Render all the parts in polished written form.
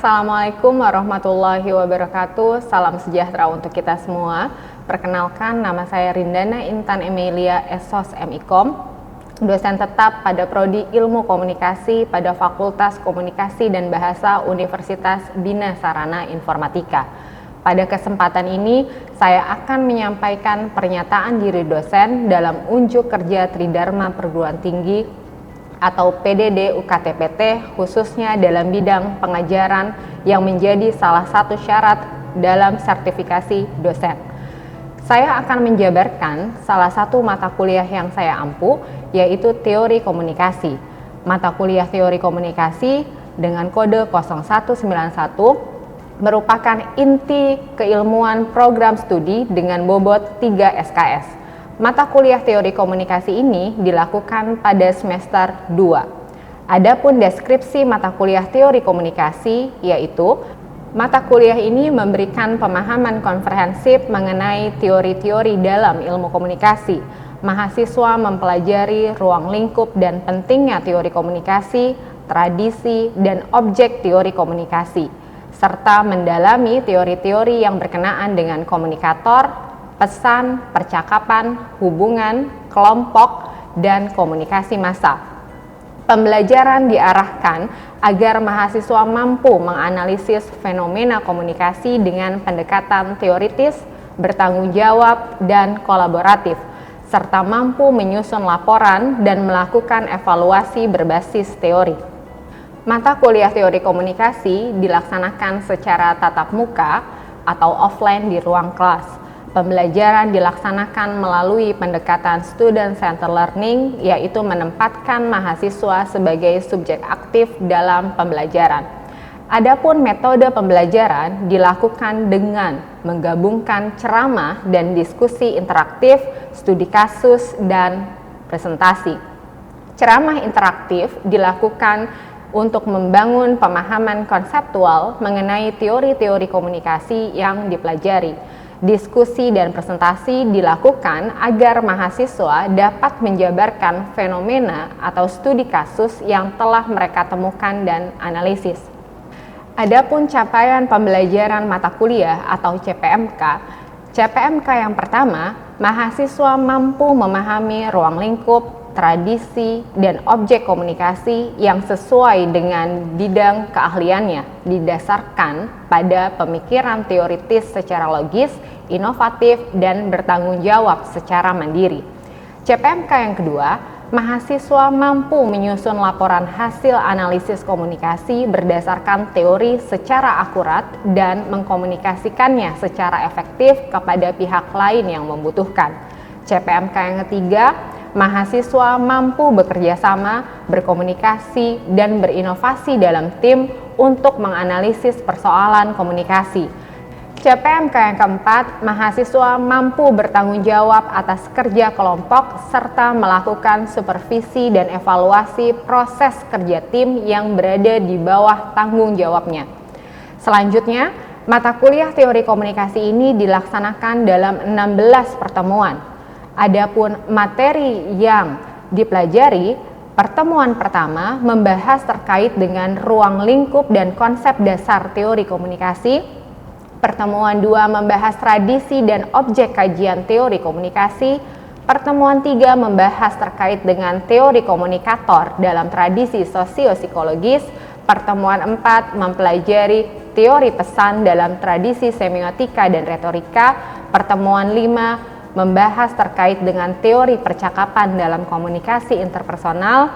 Assalamualaikum warahmatullahi wabarakatuh. Salam sejahtera untuk kita semua. Perkenalkan, nama saya Rindana Intan Emilia, Esos MIKOM, dosen tetap pada Prodi Ilmu Komunikasi pada Fakultas Komunikasi dan Bahasa Universitas Bina Sarana Informatika. Pada kesempatan ini, saya akan menyampaikan pernyataan diri dosen dalam unjuk kerja Tridharma Perguruan Tinggi atau PDD UKT-PT, khususnya dalam bidang pengajaran yang menjadi salah satu syarat dalam sertifikasi dosen. Saya akan menjabarkan salah satu mata kuliah yang saya ampu, yaitu Teori Komunikasi. Mata kuliah Teori Komunikasi dengan kode 0191 merupakan inti keilmuan program studi dengan bobot 3 SKS. Mata kuliah Teori Komunikasi ini dilakukan pada semester 2. Adapun deskripsi mata kuliah Teori Komunikasi, yaitu mata kuliah ini memberikan pemahaman komprehensif mengenai teori-teori dalam ilmu komunikasi. Mahasiswa mempelajari ruang lingkup dan pentingnya teori komunikasi, tradisi, dan objek teori komunikasi, serta mendalami teori-teori yang berkenaan dengan komunikator, pesan, percakapan, hubungan, kelompok, dan komunikasi massa. Pembelajaran diarahkan agar mahasiswa mampu menganalisis fenomena komunikasi dengan pendekatan teoritis, bertanggung jawab, dan kolaboratif, serta mampu menyusun laporan dan melakukan evaluasi berbasis teori. Mata kuliah Teori Komunikasi dilaksanakan secara tatap muka atau offline di ruang kelas. Pembelajaran dilaksanakan melalui pendekatan student-centered learning, yaitu menempatkan mahasiswa sebagai subjek aktif dalam pembelajaran. Adapun metode pembelajaran dilakukan dengan menggabungkan ceramah dan diskusi interaktif, studi kasus, dan presentasi. Ceramah interaktif dilakukan untuk membangun pemahaman konseptual mengenai teori-teori komunikasi yang dipelajari. Diskusi dan presentasi dilakukan agar mahasiswa dapat menjabarkan fenomena atau studi kasus yang telah mereka temukan dan analisis. Adapun capaian pembelajaran mata kuliah atau CPMK, CPMK yang pertama, mahasiswa mampu memahami ruang lingkup, tradisi, dan objek komunikasi yang sesuai dengan bidang keahliannya, didasarkan pada pemikiran teoritis secara logis, inovatif, dan bertanggung jawab secara mandiri. CPMK yang kedua, mahasiswa mampu menyusun laporan hasil analisis komunikasi berdasarkan teori secara akurat dan mengkomunikasikannya secara efektif kepada pihak lain yang membutuhkan. CPMK yang ketiga, mahasiswa mampu bekerja sama, berkomunikasi, dan berinovasi dalam tim untuk menganalisis persoalan komunikasi. CPMK yang keempat, mahasiswa mampu bertanggung jawab atas kerja kelompok serta melakukan supervisi dan evaluasi proses kerja tim yang berada di bawah tanggung jawabnya. Selanjutnya, mata kuliah Teori Komunikasi ini dilaksanakan dalam 16 pertemuan. Adapun materi yang dipelajari, pertemuan pertama membahas terkait dengan ruang lingkup dan konsep dasar teori komunikasi. Pertemuan 2 membahas tradisi dan objek kajian teori komunikasi. Pertemuan 3 membahas terkait dengan teori komunikator dalam tradisi sosio-psikologis. Pertemuan 4 mempelajari teori pesan dalam tradisi semiotika dan retorika. Pertemuan 5 membahas terkait dengan teori percakapan dalam komunikasi interpersonal.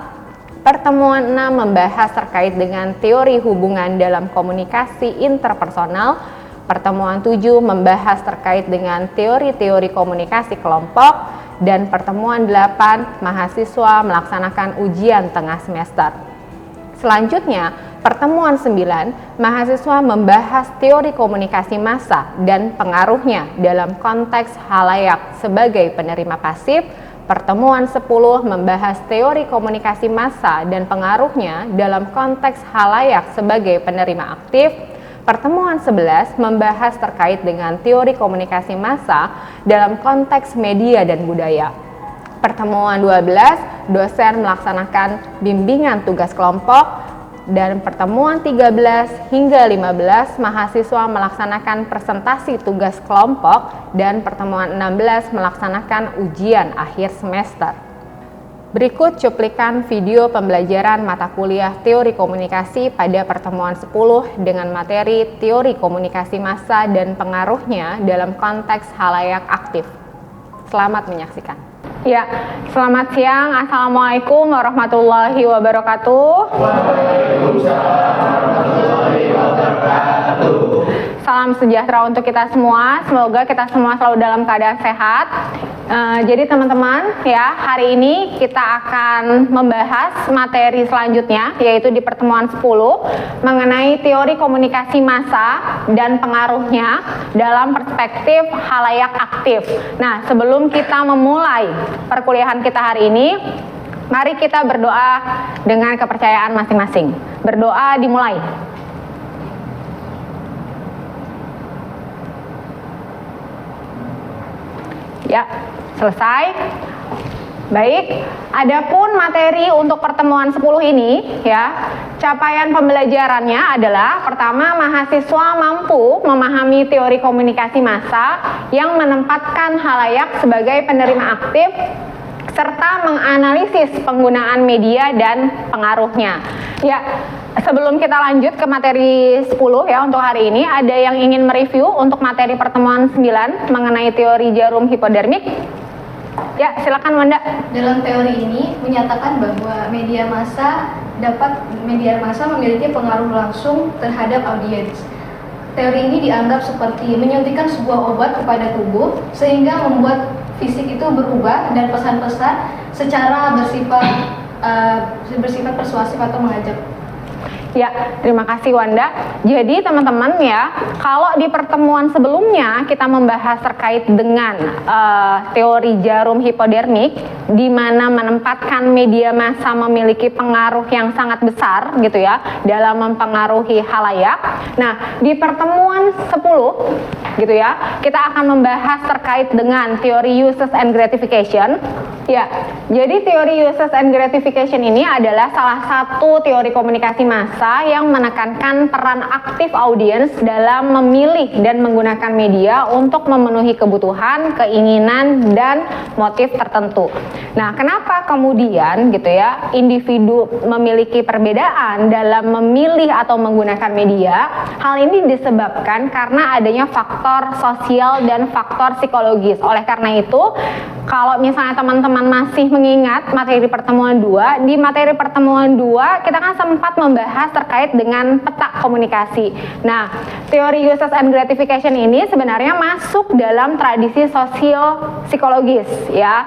Pertemuan 6 membahas terkait dengan teori hubungan dalam komunikasi interpersonal. Pertemuan 7 membahas terkait dengan teori-teori komunikasi kelompok. Dan pertemuan 8 mahasiswa melaksanakan ujian tengah semester. Selanjutnya, pertemuan 9, mahasiswa membahas teori komunikasi massa dan pengaruhnya dalam konteks halayak sebagai penerima pasif. Pertemuan 10 membahas teori komunikasi massa dan pengaruhnya dalam konteks halayak sebagai penerima aktif. Pertemuan 11 membahas terkait dengan teori komunikasi massa dalam konteks media dan budaya. Pertemuan 12, dosen melaksanakan bimbingan tugas kelompok. dan pertemuan 13 hingga 15 mahasiswa melaksanakan presentasi tugas kelompok dan pertemuan 16 melaksanakan ujian akhir semester. Berikut cuplikan video pembelajaran mata kuliah teori komunikasi pada pertemuan 10 dengan materi teori komunikasi massa dan pengaruhnya dalam konteks halayak aktif. Selamat menyaksikan. Ya, selamat siang. Assalamualaikum warahmatullahi wabarakatuh. Waalaikumsalam warahmatullahi wabarakatuh. Salam sejahtera untuk kita semua. Semoga kita semua selalu dalam keadaan sehat. Jadi teman-teman ya, hari ini kita akan membahas materi selanjutnya, yaitu di pertemuan 10 mengenai teori komunikasi massa dan pengaruhnya dalam perspektif halayak aktif. Nah, sebelum kita memulai perkuliahan kita hari ini, mari kita berdoa dengan kepercayaan masing-masing. Berdoa dimulai. Ya, selesai. Baik, adapun materi untuk pertemuan 10 ini ya, capaian pembelajarannya adalah pertama, mahasiswa mampu memahami teori komunikasi massa yang menempatkan halayak sebagai penerima aktif serta menganalisis penggunaan media dan pengaruhnya. Ya, sebelum kita lanjut ke materi 10 ya untuk hari ini, ada yang ingin mereview untuk materi pertemuan 9 mengenai teori jarum hipodermik? Ya, silakan Wanda. Dalam teori ini menyatakan bahwa media massa memiliki pengaruh langsung terhadap audiens. Teori ini dianggap seperti menyuntikkan sebuah obat kepada tubuh sehingga membuat fisik itu berubah dan pesan-pesan secara bersifat persuasif atau mengajak. Ya, terima kasih Wanda. Jadi teman-teman ya, kalau di pertemuan sebelumnya kita membahas terkait dengan teori jarum hipodermik, di mana menempatkan media massa memiliki pengaruh yang sangat besar gitu ya dalam mempengaruhi halayak. Nah, di pertemuan 10 gitu ya, kita akan membahas terkait dengan teori uses and gratification. Ya, jadi teori uses and gratification ini adalah salah satu teori komunikasi massa yang menekankan peran aktif audiens dalam memilih dan menggunakan media untuk memenuhi kebutuhan, keinginan, dan motif tertentu. Nah, kenapa kemudian gitu ya individu memiliki perbedaan dalam memilih atau menggunakan media? Hal ini disebabkan karena adanya faktor sosial dan faktor psikologis. Oleh karena itu, kalau misalnya teman-teman masih mengingat materi pertemuan 2, di materi pertemuan 2 kita kan sempat membahas terkait dengan peta komunikasi. Nah, teori uses and gratification ini sebenarnya masuk dalam tradisi sosio-psikologis ya,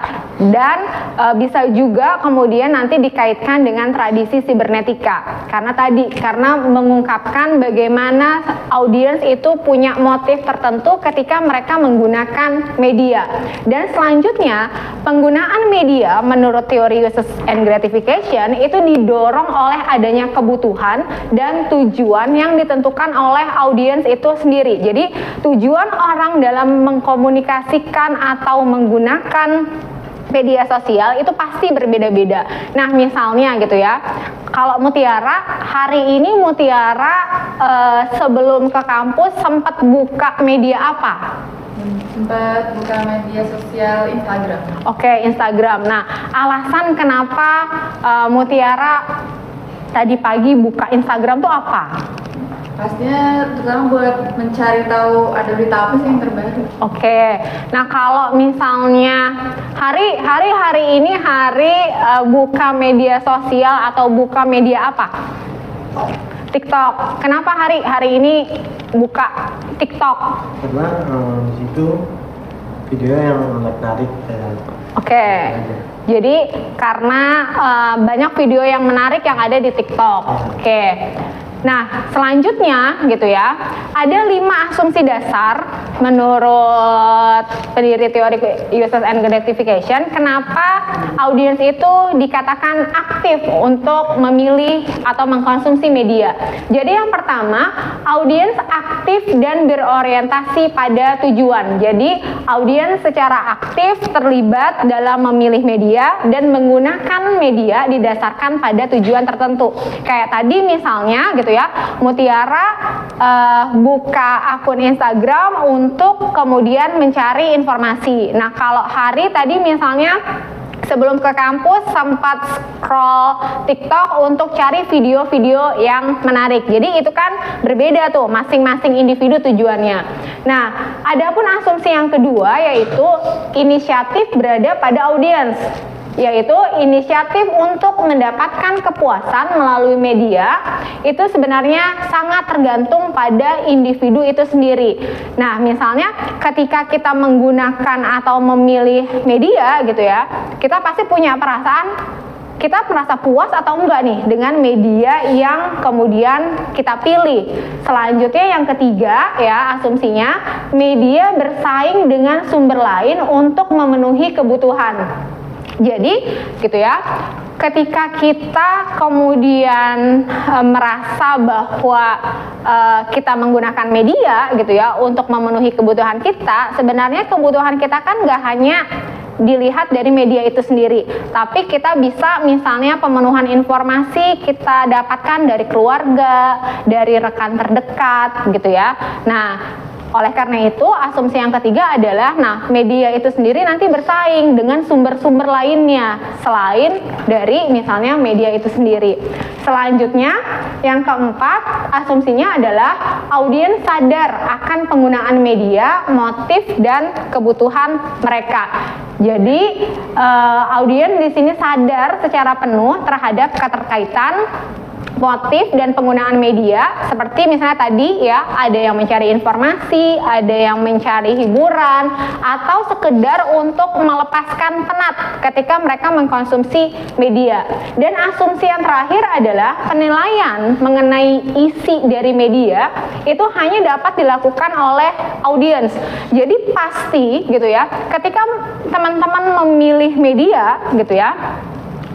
dan bisa juga kemudian nanti dikaitkan dengan tradisi sibernetika. Karena mengungkapkan bagaimana audiens itu punya motif tertentu ketika mereka menggunakan media. Dan selanjutnya, penggunaan media menurut teori uses and gratification itu didorong oleh adanya kebutuhan dan tujuan yang ditentukan oleh audiens itu sendiri. Jadi tujuan orang dalam mengkomunikasikan atau menggunakan media sosial itu pasti berbeda-beda. Nah, misalnya gitu ya, kalau Mutiara, hari ini Mutiara sebelum ke kampus sempat buka media apa? Sempat buka media sosial Instagram. Oke, Instagram. Nah, alasan kenapa Mutiara tadi pagi buka Instagram tuh apa? Pastinya terutama buat mencari tahu ada berita apa sih yang terbaru. Oke. Nah, kalau misalnya hari ini buka media sosial atau buka media apa? TikTok. Kenapa hari ini buka TikTok? Karena di situ video yang menarik. Oke. Jadi karena banyak video yang menarik yang ada di TikTok. Oke. Nah, selanjutnya gitu ya, ada 5 asumsi dasar menurut pendiri teori usage and gratification kenapa audiens itu dikatakan aktif untuk memilih atau mengkonsumsi media. Jadi yang pertama, audiens aktif dan berorientasi pada tujuan. Jadi audiens secara aktif terlibat dalam memilih media dan menggunakan media didasarkan pada tujuan tertentu. Kayak tadi misalnya gitu ya, Mutiara buka akun Instagram untuk kemudian mencari informasi. Nah, kalau Hari tadi misalnya sebelum ke kampus sempat scroll TikTok untuk cari video-video yang menarik. Jadi itu kan berbeda tuh, masing-masing individu tujuannya. Nah, adapun asumsi yang kedua yaitu inisiatif berada pada audiens, yaitu inisiatif untuk mendapatkan kepuasan melalui media itu sebenarnya sangat tergantung pada individu itu sendiri. Nah, misalnya ketika kita menggunakan atau memilih media gitu ya, kita pasti punya perasaan kita merasa puas atau enggak nih dengan media yang kemudian kita pilih. Selanjutnya yang ketiga ya, asumsinya media bersaing dengan sumber lain untuk memenuhi kebutuhan. Jadi gitu ya, ketika kita kemudian merasa bahwa kita menggunakan media gitu ya untuk memenuhi kebutuhan kita, sebenarnya kebutuhan kita kan nggak hanya dilihat dari media itu sendiri, tapi kita bisa misalnya pemenuhan informasi kita dapatkan dari keluarga, dari rekan terdekat gitu ya. Nah, oleh karena itu, asumsi yang ketiga adalah, nah, media itu sendiri nanti bersaing dengan sumber-sumber lainnya selain dari misalnya media itu sendiri. Selanjutnya, yang keempat, asumsinya adalah audiens sadar akan penggunaan media, motif dan kebutuhan mereka. Jadi, audiens di sini sadar secara penuh terhadap keterkaitan motif dan penggunaan media, seperti misalnya tadi ya, ada yang mencari informasi, ada yang mencari hiburan, atau sekedar untuk melepaskan penat ketika mereka mengkonsumsi media. Dan asumsi yang terakhir adalah penilaian mengenai isi dari media itu hanya dapat dilakukan oleh audiens. Jadi pasti gitu ya, ketika teman-teman memilih media gitu ya,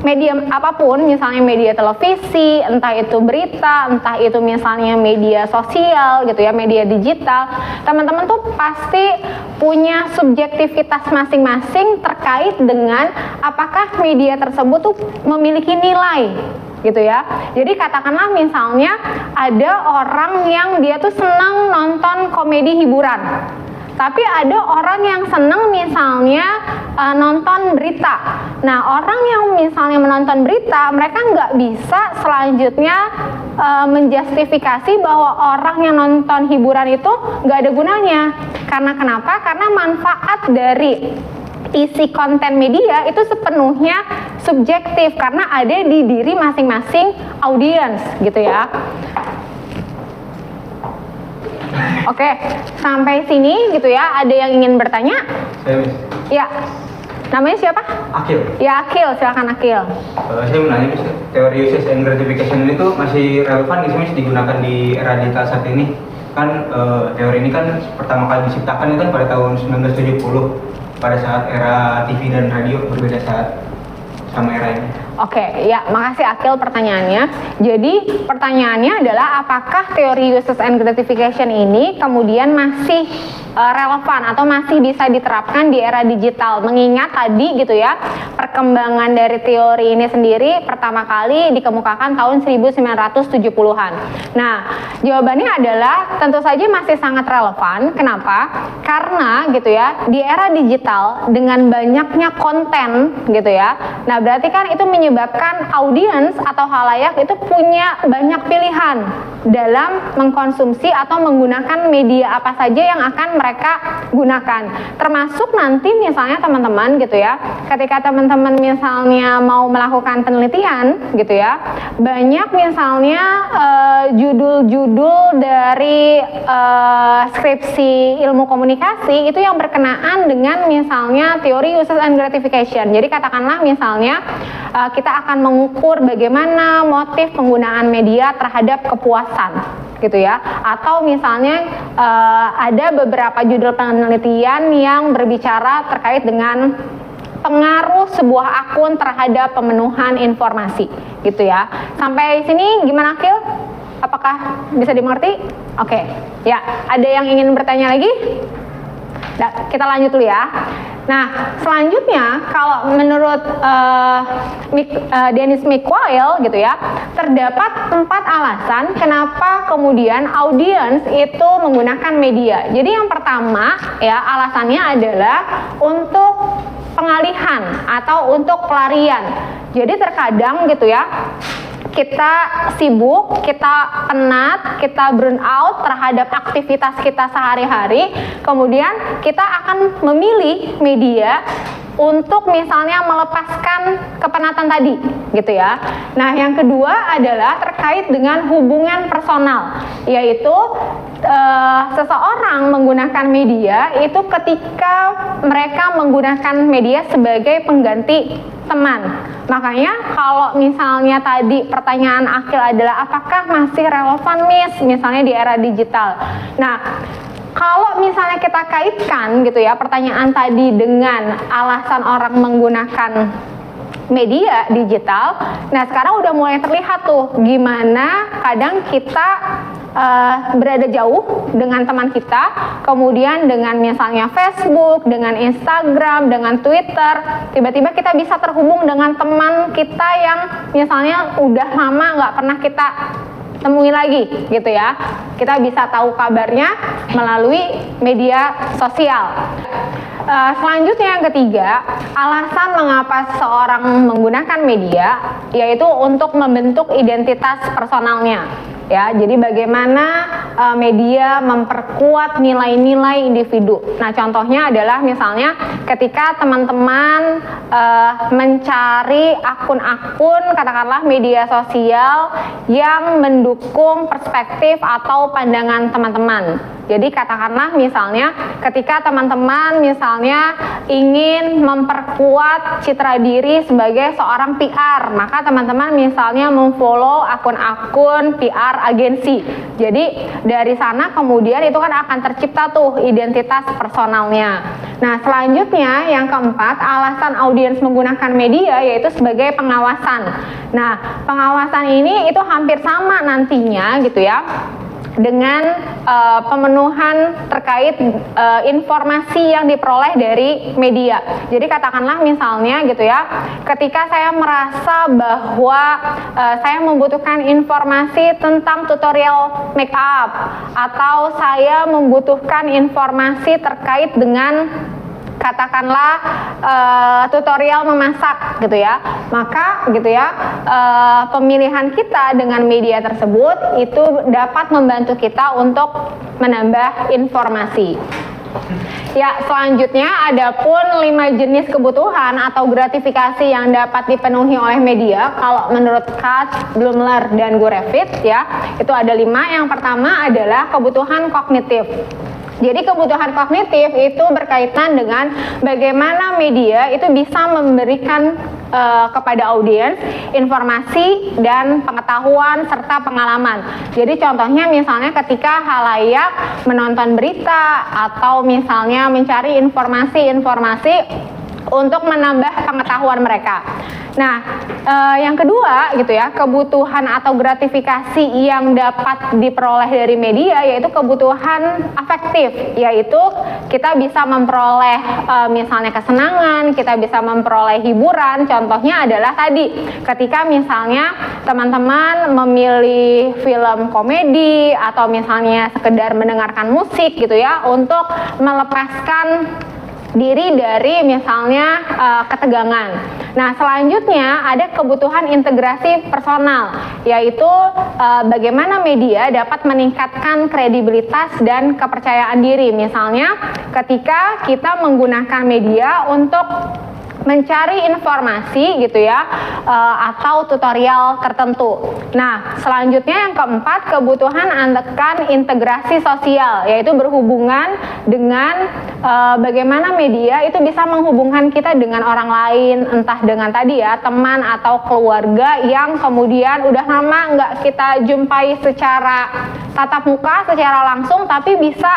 media apapun, misalnya media televisi, entah itu berita, entah itu misalnya media sosial gitu ya, media digital, teman-teman tuh pasti punya subjektivitas masing-masing terkait dengan apakah media tersebut tuh memiliki nilai gitu ya. Jadi katakanlah misalnya ada orang yang dia tuh senang nonton komedi hiburan, tapi ada orang yang senang misalnya nonton berita. Nah, orang yang misalnya menonton berita, mereka nggak bisa selanjutnya menjustifikasi bahwa orang yang nonton hiburan itu nggak ada gunanya. Karena kenapa? Karena manfaat dari isi konten media itu sepenuhnya subjektif karena ada di diri masing-masing audiens gitu ya. Oke, sampai sini gitu ya. Ada yang ingin bertanya? Saya, Miss. Ya. Namanya siapa? Akil. Ya, Akil, silakan Akil. Saya mau nanya, Miss, teori usage and gratification itu masih relevan nggak sih, Miss, digunakan di era digital saat ini? Kan teori ini kan pertama kali diciptakan itu kan pada tahun 1970 pada saat era TV dan radio, berbeda saat sama era ini. Oke, ya, makasih Akil pertanyaannya. Jadi pertanyaannya adalah apakah teori usage and gratification ini kemudian masih relevan atau masih bisa diterapkan di era digital, mengingat tadi gitu ya, perkembangan dari teori ini sendiri pertama kali dikemukakan tahun 1970-an. Nah, jawabannya adalah tentu saja masih sangat relevan. Kenapa? Karena gitu ya, di era digital dengan banyaknya konten gitu ya, nah berarti kan itu menyebabkan audiens atau halayak itu punya banyak pilihan dalam mengkonsumsi atau menggunakan media apa saja yang akan mereka gunakan. Termasuk nanti misalnya teman-teman gitu ya, ketika teman-teman misalnya mau melakukan penelitian gitu ya, banyak misalnya judul-judul dari skripsi ilmu komunikasi itu yang berkenaan dengan misalnya teori usage and gratification. Jadi katakanlah misalnya kita akan mengukur bagaimana motif penggunaan media terhadap kepuasan pengawasan gitu ya, atau misalnya ada beberapa judul penelitian yang berbicara terkait dengan pengaruh sebuah akun terhadap pemenuhan informasi gitu ya. Sampai sini gimana, Akil? Apakah bisa dimengerti? Oke. Ya, ada yang ingin bertanya lagi? Nah, kita lanjut dulu ya. Nah, selanjutnya kalau menurut Dennis McQuail gitu ya, terdapat 4 alasan kenapa kemudian audiens itu menggunakan media. Jadi yang pertama ya, alasannya adalah untuk pengalihan atau untuk pelarian. Jadi terkadang gitu ya, kita sibuk, kita penat, kita burn out terhadap aktivitas kita sehari-hari, kemudian kita akan memilih media untuk misalnya melepaskan kepenatan tadi gitu ya. Nah, yang kedua adalah terkait dengan hubungan personal, yaitu seseorang menggunakan media itu ketika mereka menggunakan media sebagai pengganti teman. Makanya kalau misalnya tadi pertanyaan Akil adalah apakah masih relevan misalnya di era digital. Nah, kalau misalnya kita kaitkan gitu ya pertanyaan tadi dengan alasan orang menggunakan media digital, nah sekarang udah mulai terlihat tuh gimana kadang kita berada jauh dengan teman kita, kemudian dengan misalnya Facebook, dengan Instagram, dengan Twitter, tiba-tiba kita bisa terhubung dengan teman kita yang misalnya udah lama nggak pernah kita temui lagi gitu ya. Kita bisa tahu kabarnya melalui media sosial. Selanjutnya yang ketiga, alasan mengapa seseorang menggunakan media yaitu untuk membentuk identitas personalnya. Ya, jadi bagaimana media memperkuat nilai-nilai individu. Nah, contohnya adalah misalnya ketika teman-teman mencari akun-akun katakanlah media sosial yang mendukung perspektif atau pandangan teman-teman. Jadi katakanlah misalnya ketika teman-teman misalnya ingin memperkuat citra diri sebagai seorang PR, maka teman-teman misalnya memfollow akun-akun PR agensi. Jadi dari sana kemudian itu kan akan tercipta tuh identitas personalnya. Nah, selanjutnya yang keempat, alasan audiens menggunakan media yaitu sebagai pengawasan. Nah, pengawasan ini itu hampir sama nantinya gitu ya dengan pemenuhan terkait informasi yang diperoleh dari media. Jadi katakanlah misalnya gitu ya, ketika saya merasa bahwa saya membutuhkan informasi tentang tutorial make up atau saya membutuhkan informasi terkait dengan katakanlah tutorial memasak gitu ya, maka gitu ya pemilihan kita dengan media tersebut itu dapat membantu kita untuk menambah informasi. Ya, selanjutnya adapun 5 jenis kebutuhan atau gratifikasi yang dapat dipenuhi oleh media kalau menurut Katz, Blumler, dan Gurevitz ya, itu ada 5. Yang pertama adalah kebutuhan kognitif. Jadi kebutuhan kognitif itu berkaitan dengan bagaimana media itu bisa memberikan kepada audiens informasi dan pengetahuan serta pengalaman. Jadi contohnya misalnya ketika halayak menonton berita atau misalnya mencari informasi-informasi untuk menambah pengetahuan mereka. Nah, yang kedua gitu ya, kebutuhan atau gratifikasi yang dapat diperoleh dari media yaitu kebutuhan afektif, yaitu kita bisa memperoleh misalnya kesenangan, kita bisa memperoleh hiburan. Contohnya adalah tadi ketika misalnya teman-teman memilih film komedi atau misalnya sekedar mendengarkan musik gitu ya untuk melepaskan diri dari misalnya ketegangan. Nah, selanjutnya ada kebutuhan integrasi personal, yaitu bagaimana media dapat meningkatkan kredibilitas dan kepercayaan diri. Misalnya ketika kita menggunakan media untuk mencari informasi gitu ya, atau tutorial tertentu. Nah, selanjutnya yang keempat, kebutuhan akan integrasi sosial, yaitu berhubungan dengan bagaimana media itu bisa menghubungkan kita dengan orang lain, entah dengan tadi ya teman atau keluarga yang kemudian udah lama nggak kita jumpai secara tatap muka, secara langsung, tapi bisa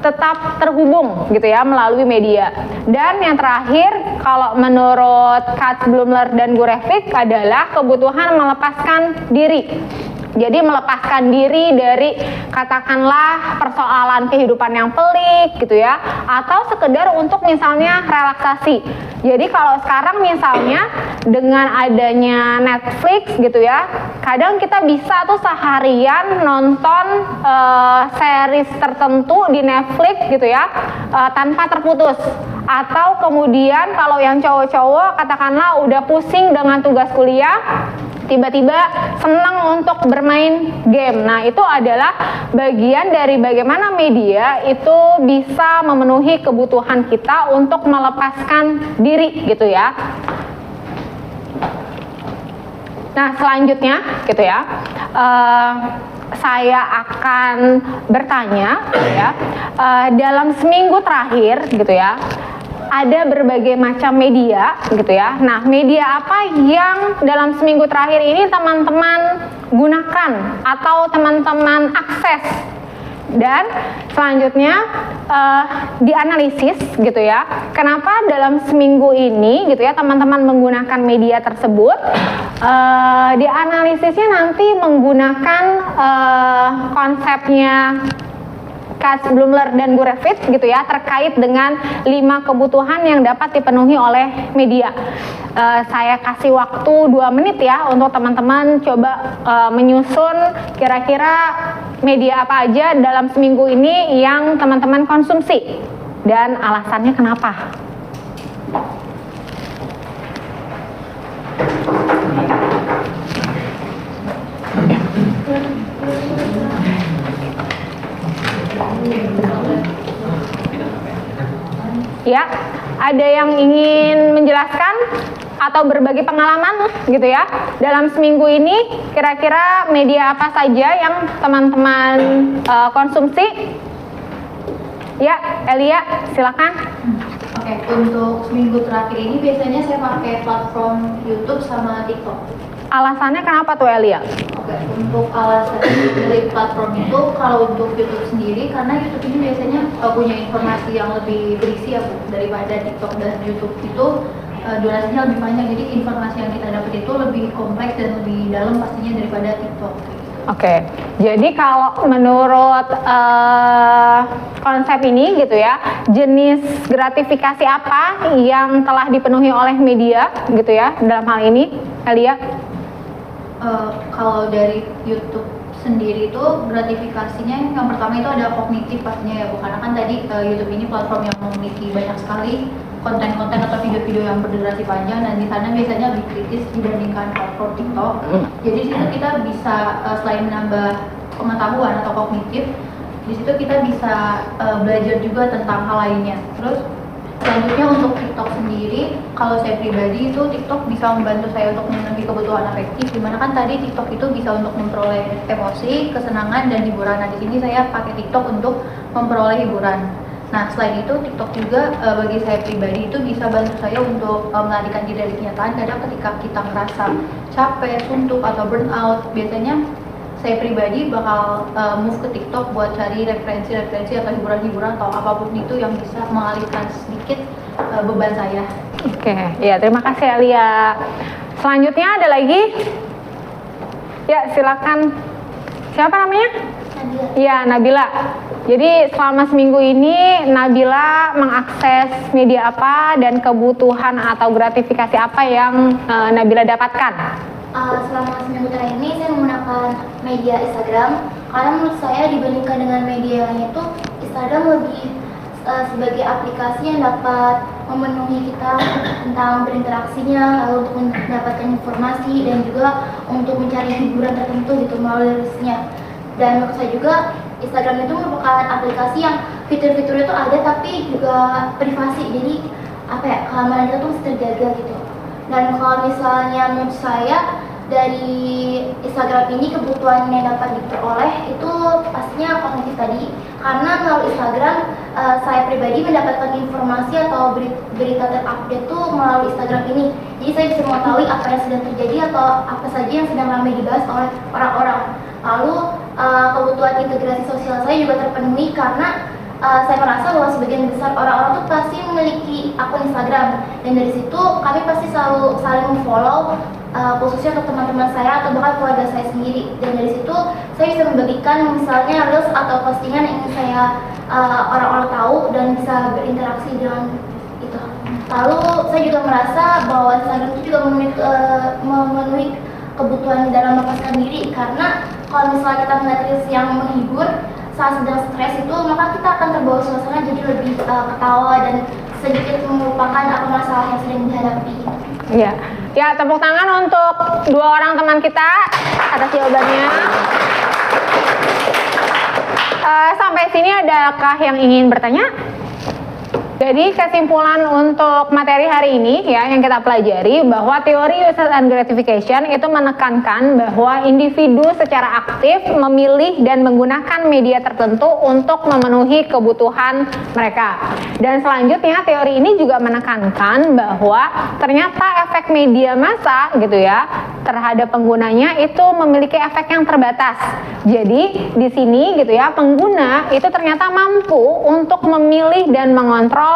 tetap terhubung gitu ya melalui media. Dan yang terakhir, kalau menurut Katz, Blumler, dan Gurevich adalah kebutuhan melepaskan diri. Jadi melepaskan diri dari katakanlah persoalan kehidupan yang pelik gitu ya, atau sekedar untuk misalnya relaksasi. Jadi kalau sekarang misalnya dengan adanya Netflix gitu ya, kadang kita bisa tuh seharian nonton series tertentu di Netflix gitu ya, tanpa terputus. Atau kemudian kalau yang cowok-cowok katakanlah udah pusing dengan tugas kuliah, tiba-tiba senang untuk bermain game. Nah, itu adalah bagian dari bagaimana media itu bisa memenuhi kebutuhan kita untuk melepaskan diri gitu ya. Nah, selanjutnya gitu ya, saya akan bertanya ya, dalam seminggu terakhir gitu ya, ada berbagai macam media gitu ya. Nah, media apa yang dalam seminggu terakhir ini teman-teman gunakan atau teman-teman akses? Dan selanjutnya dianalisis gitu ya. Kenapa dalam seminggu ini gitu ya teman-teman menggunakan media tersebut? Dianalisisnya nanti menggunakan konsepnya Katz, Blumler, dan Gurevich gitu ya, terkait dengan 5 kebutuhan yang dapat dipenuhi oleh media. Saya kasih waktu 2 menit ya untuk teman-teman coba menyusun kira-kira media apa aja dalam seminggu ini yang teman-teman konsumsi dan alasannya kenapa. Ya, ada yang ingin menjelaskan atau berbagi pengalaman gitu ya dalam seminggu ini, kira-kira media apa saja yang teman-teman konsumsi? Ya, Elia, silakan. Oke, untuk seminggu terakhir ini biasanya saya pakai platform YouTube sama TikTok. Alasannya kenapa tuh, Elia? Oke, untuk alasan dari platform itu, kalau untuk YouTube sendiri, karena YouTube ini biasanya punya informasi yang lebih berisi ya Bu, daripada TikTok dan YouTube itu durasinya lebih panjang, jadi informasi yang kita dapat itu lebih kompleks dan lebih dalam pastinya daripada TikTok. Oke, jadi kalau menurut konsep ini gitu ya, jenis gratifikasi apa yang telah dipenuhi oleh media gitu ya dalam hal ini, Elia? Kalau dari YouTube sendiri itu gratifikasinya yang pertama itu ada kognitif pastinya ya Bu, karena kan tadi YouTube ini platform yang memiliki banyak sekali konten-konten atau video-video yang berdurasi panjang, dan di sana biasanya lebih kritis dibandingkan platform TikTok. Jadi di situ kita bisa selain menambah pengetahuan atau kognitif, di situ kita bisa belajar juga tentang hal lainnya. Terus selanjutnya untuk TikTok sendiri, kalau saya pribadi itu TikTok bisa membantu saya untuk memenuhi kebutuhan afektif, dimana kan tadi TikTok itu bisa untuk memperoleh emosi, kesenangan, dan hiburan. Nah, di sini saya pakai TikTok untuk memperoleh hiburan. Nah, selain itu TikTok juga bagi saya pribadi itu bisa bantu saya untuk melarikan diri dari kenyataan. Kadang ketika kita merasa capek, suntuk, atau burnout, biasanya saya pribadi bakal move ke TikTok buat cari referensi-referensi atau hiburan-hiburan atau apapun itu yang bisa mengalihkan sedikit beban saya. Oke, ya terima kasih Elia. Selanjutnya ada lagi? Ya, silakan. Siapa namanya? Nabila. Iya, Nabila. Jadi selama seminggu ini Nabila mengakses media apa dan kebutuhan atau gratifikasi apa yang Nabila dapatkan? Selama seminggu terakhir ini saya menggunakan media Instagram, karena menurut saya dibandingkan dengan media lainnya itu Instagram lebih sebagai aplikasi yang dapat memenuhi kita tentang berinteraksinya, lalu untuk mendapatkan informasi dan juga untuk mencari hiburan tertentu gitu melalui rilisnya. Dan menurut saya juga Instagram itu merupakan aplikasi yang fitur-fiturnya itu ada tapi juga privasi, jadi keamanan kita tuh mesti terjaga gitu. Dan kalau misalnya menurut saya dari Instagram ini kebutuhan yang dapat diperoleh itu pastinya kognitif tadi, karena melalui Instagram saya pribadi mendapatkan informasi atau berita terupdate tuh melalui Instagram ini. Jadi saya bisa mengetahui apa yang sedang terjadi atau apa saja yang sedang ramai dibahas oleh orang-orang. Lalu kebutuhan integrasi sosial saya juga terpenuhi karena saya merasa bahwa sebagian besar orang-orang tuh pasti memiliki akun Instagram, dan dari situ kami pasti selalu saling memfollow, khususnya untuk teman-teman saya atau bahkan keluarga saya sendiri. Dan dari situ saya bisa membagikan misalnya reels atau postingan yang ingin saya orang-orang tahu dan bisa berinteraksi dengan itu. Lalu saya juga merasa bahwa Instagram itu juga memenuhi kebutuhan dalam melepaskan diri, karena kalau misalnya kita melihat reels yang menghibur saat sedang stres itu, maka kita akan terbawa suasana jadi lebih ketawa dan sedikit melupakan apa masalah yang sedang dihadapi. Iya. Ya, tepuk tangan untuk dua orang teman kita atas jawabannya. Sampai sini adakah yang ingin bertanya? Jadi kesimpulan untuk materi hari ini ya yang kita pelajari bahwa teori usage and gratification itu menekankan bahwa individu secara aktif memilih dan menggunakan media tertentu untuk memenuhi kebutuhan mereka. Dan selanjutnya teori ini juga menekankan bahwa ternyata efek media massa gitu ya terhadap penggunanya itu memiliki efek yang terbatas. Jadi di sini gitu ya pengguna itu ternyata mampu untuk memilih dan mengontrol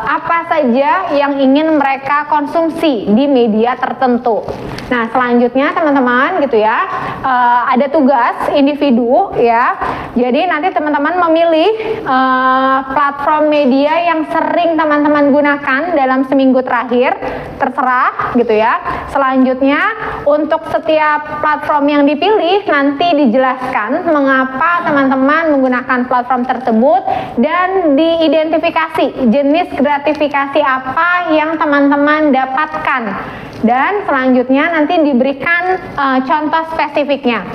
apa saja yang ingin mereka konsumsi di media tertentu. Nah selanjutnya teman-teman gitu ya ada tugas individu ya. Jadi nanti teman-teman memilih platform media yang sering teman-teman gunakan dalam seminggu terakhir, terserah gitu ya. Selanjutnya untuk setiap platform yang dipilih nanti dijelaskan mengapa teman-teman menggunakan platform tersebut dan diidentifikasi jenis gratifikasi apa yang teman-teman dapatkan, dan selanjutnya nanti diberikan contoh spesifiknya.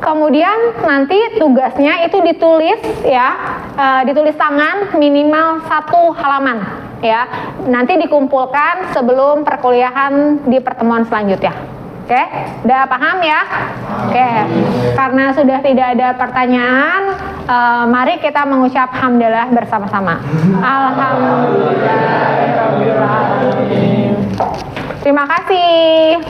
Kemudian nanti tugasnya itu ditulis ya, ditulis tangan minimal 1 halaman ya. Nanti dikumpulkan sebelum perkuliahan di pertemuan selanjutnya. Oke, udah paham ya? Oke, karena sudah tidak ada pertanyaan, mari kita mengucap hamdalah bersama-sama. Alhamdulillahirabbil alamin. Terima kasih.